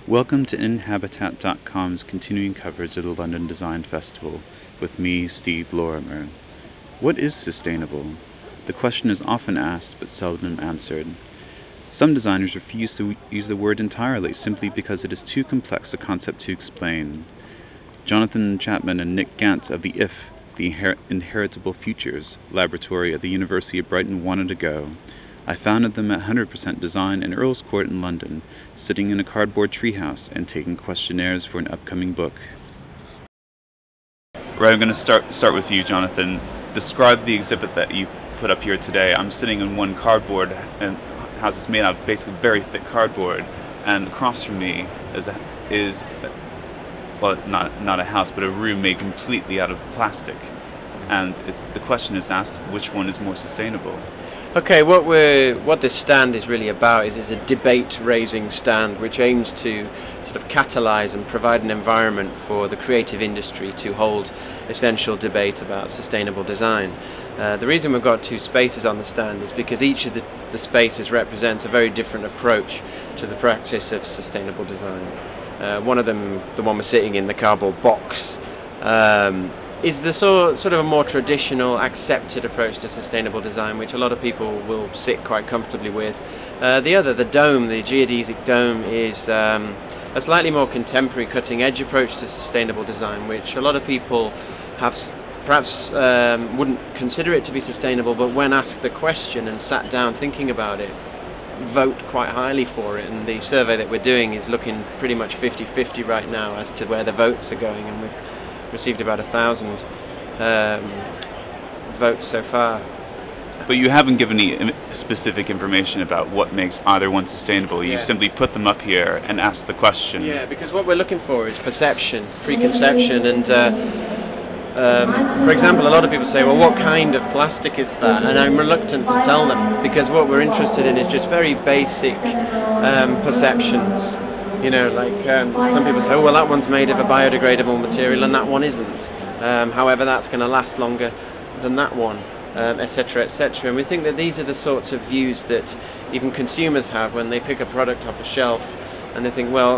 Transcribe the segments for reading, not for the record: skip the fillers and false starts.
Welcome to Inhabitat.com's continuing coverage of the London Design Festival with me, Steve Lorimer. What is sustainable? The question is often asked but seldom answered. Some designers refuse to use the word entirely simply because it is too complex a concept to explain. Jonathan Chapman and Nick Gant of the Inheritable Futures laboratory at the University of Brighton wanted to go. I founded them at 100% Design in Earls Court in London, sitting in a cardboard treehouse and taking questionnaires for an upcoming book. Right, I'm going to start with you, Jonathan. Describe the exhibit that you put up here today. I'm sitting in one cardboard and house is made out of basically very thick cardboard, and across from me is well, not a house, but a room made completely out of plastic. And the question is asked, which one is more sustainable? Okay, what this stand is really about is a debate-raising stand which aims to sort of catalyse and provide an environment for the creative industry to hold essential debate about sustainable design. The reason we've got two spaces on the stand is because each of the spaces represents a very different approach to the practice of sustainable design. One of them, the one we're sitting in, the cardboard box, is the sort of a more traditional, accepted approach to sustainable design, which a lot of people will sit quite comfortably with. The other, the dome, the geodesic dome, is a slightly more contemporary, cutting-edge approach to sustainable design, which a lot of people have perhaps wouldn't consider it to be sustainable, but when asked the question and sat down thinking about it, vote quite highly for it. And the survey that we're doing is looking pretty much 50-50 right now as to where the votes are going, and we've received about 1,000 votes so far. But you haven't given any specific information about what makes either one sustainable. You simply put them up here and ask the question. Yeah, because what we're looking for is perception, preconception, and for example, a lot of people say, well, what kind of plastic is that? And I'm reluctant to tell them, because what we're interested in is just very basic perceptions. You know, like some people say, oh, well, that one's made of a biodegradable material and that one isn't. However, that's going to last longer than that one, etc., etc. And we think that these are the sorts of views that even consumers have when they pick a product off a shelf and they think, well,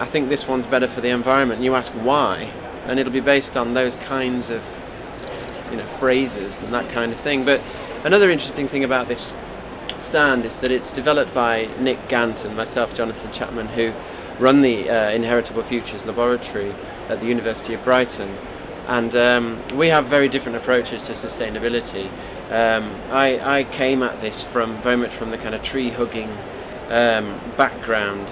I think this one's better for the environment. And you ask why, and it'll be based on those kinds of, phrases and that kind of thing. But another interesting thing about this stand is that it's developed by Nick Gant and myself, Jonathan Chapman, who run the Inheritable Futures laboratory at the University of Brighton, and we have very different approaches to sustainability. I came at this very much from the kind of tree hugging background.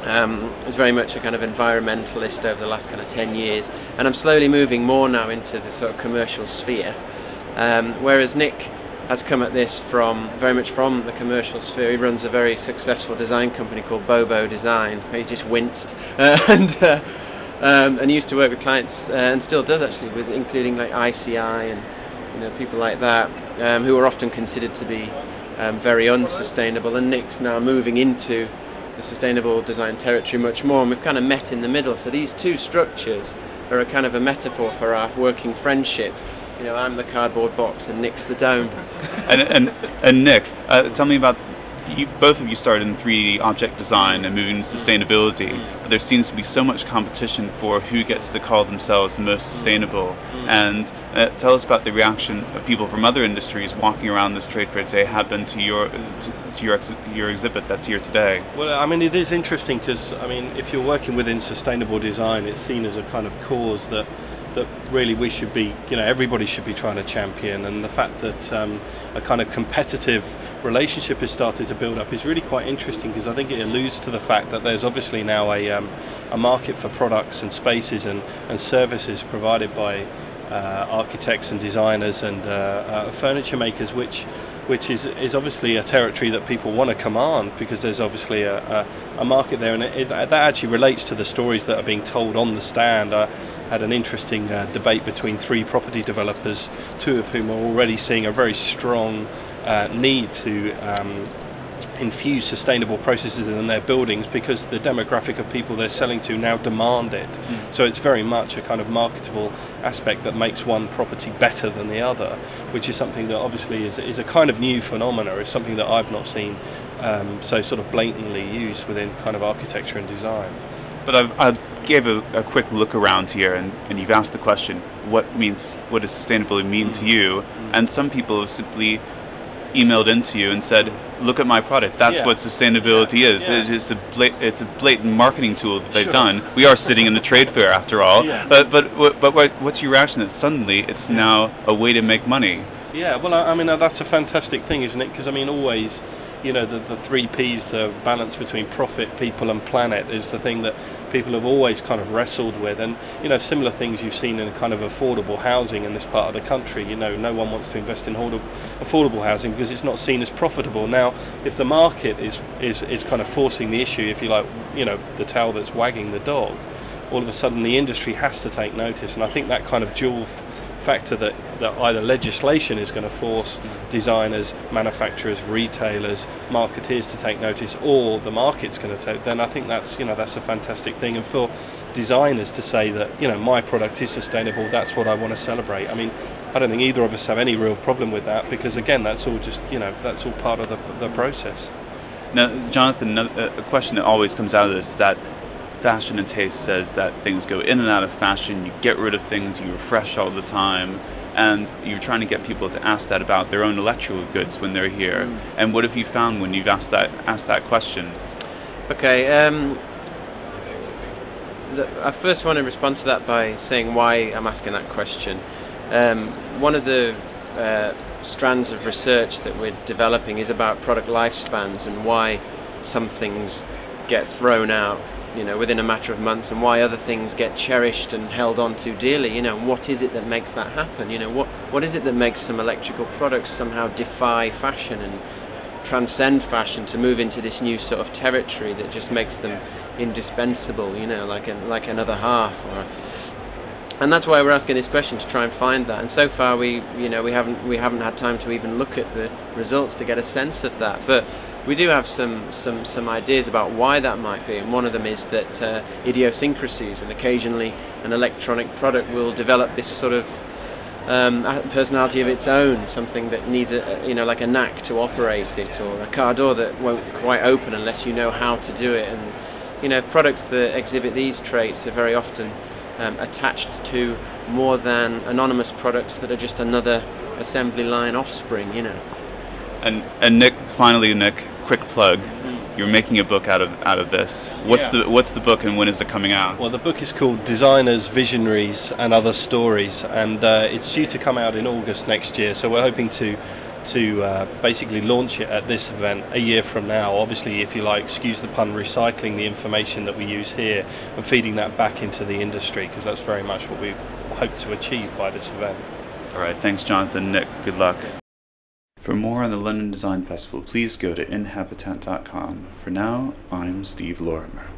I was very much a kind of environmentalist over the last kind of 10 years, and I'm slowly moving more now into the sort of commercial sphere, whereas Nick has come at this very much from the commercial sphere. He runs a very successful design company called Bobo Design. He just winced, and used to work with clients, and still does actually, with including like ICI and people like that, who are often considered to be very unsustainable. And Nick's now moving into the sustainable design territory much more, and we've kind of met in the middle. So these two structures are a kind of a metaphor for our working friendship. I'm the cardboard box and Nick's the dome. and Nick, tell me about, both of you started in 3D object design and moving to sustainability. But there seems to be so much competition for who gets to call themselves the most sustainable. And tell us about the reaction of people from other industries walking around this trade fair today have been to your exhibit that's here today. Well, I mean, it is interesting because, if you're working within sustainable design, it's seen as a kind of cause that really we should be, everybody should be trying to champion, and the fact that a kind of competitive relationship has started to build up is really quite interesting, because I think it alludes to the fact that there's obviously now a market for products and spaces and services provided by architects and designers and furniture makers, which is obviously a territory that people want to command, because there's obviously a market there, and that actually relates to the stories that are being told on the stand. Had an interesting debate between 3 property developers, 2 of whom are already seeing a very strong need to infuse sustainable processes in their buildings, because the demographic of people they're selling to now demand it. So it's very much a kind of marketable aspect that makes one property better than the other, which is something that obviously is a kind of new phenomena. It's something that I've not seen so sort of blatantly used within kind of architecture and design. But I gave a quick look around here, and you've asked the question, what does sustainability mean to you? And some people have simply emailed into you and said, look at my product, that's what sustainability is. It's a blatant marketing tool that they've done. We are sitting in the trade fair after all, but what's your reaction that suddenly it's now a way to make money? Yeah, well, I mean, that's a fantastic thing, isn't it? Because, I mean, always, you know, the 3 Ps, the balance between profit, people and planet, is the thing that people have always kind of wrestled with. And, you know, similar things you've seen in kind of affordable housing in this part of the country. You know, no one wants to invest in affordable housing because it's not seen as profitable. Now, if the market is kind of forcing the issue, if you like, you know, the tail that's wagging the dog, all of a sudden the industry has to take notice. And I think that kind of dual factor that either legislation is going to force designers, manufacturers, retailers, marketeers to take notice, or the market's going to take, then I think that's, you know, that's a fantastic thing. And for designers to say that, you know, my product is sustainable, that's what I want to celebrate. I mean, I don't think either of us have any real problem with that, because again, that's all just, you know, that's all part of the process. Now, Jonathan, a question that always comes out of this is that fashion and taste says that things go in and out of fashion, you get rid of things, you refresh all the time, and you're trying to get people to ask that about their own electrical goods when they're here. And what have you found when you've asked that question? Okay, I first want to respond to that by saying why I'm asking that question. One of the strands of research that we're developing is about product lifespans and why some things get thrown out, you know, within a matter of months, and why other things get cherished and held on to dearly. You know, what is it that makes that happen? You know, what is it that makes some electrical products somehow defy fashion and transcend fashion to move into this new sort of territory that just makes them indispensable, you know, like another half? And that's why we're asking this question, to try and find that. And so far we haven't had time to even look at the results to get a sense of that. But we do have some ideas about why that might be, and one of them is that idiosyncrasies, and occasionally an electronic product will develop this sort of personality of its own, something that needs like a knack to operate it, or a car door that won't quite open unless you know how to do it. And, you know, products that exhibit these traits are very often attached to more than anonymous products that are just another assembly line offspring, you know. And Nick, finally, Nick, quick plug. You're making a book out of this. What's the book, and when is it coming out? Well, the book is called Designers, Visionaries and Other Stories, and it's due to come out in August next year. So we're hoping to basically launch it at this event a year from now. Obviously, if you like, excuse the pun, recycling the information that we use here and feeding that back into the industry, because that's very much what we hope to achieve by this event. All right, thanks, Jonathan. Nick, good luck. For more on the London Design Festival, please go to inhabitant.com. For now, I'm Steve Lorimer.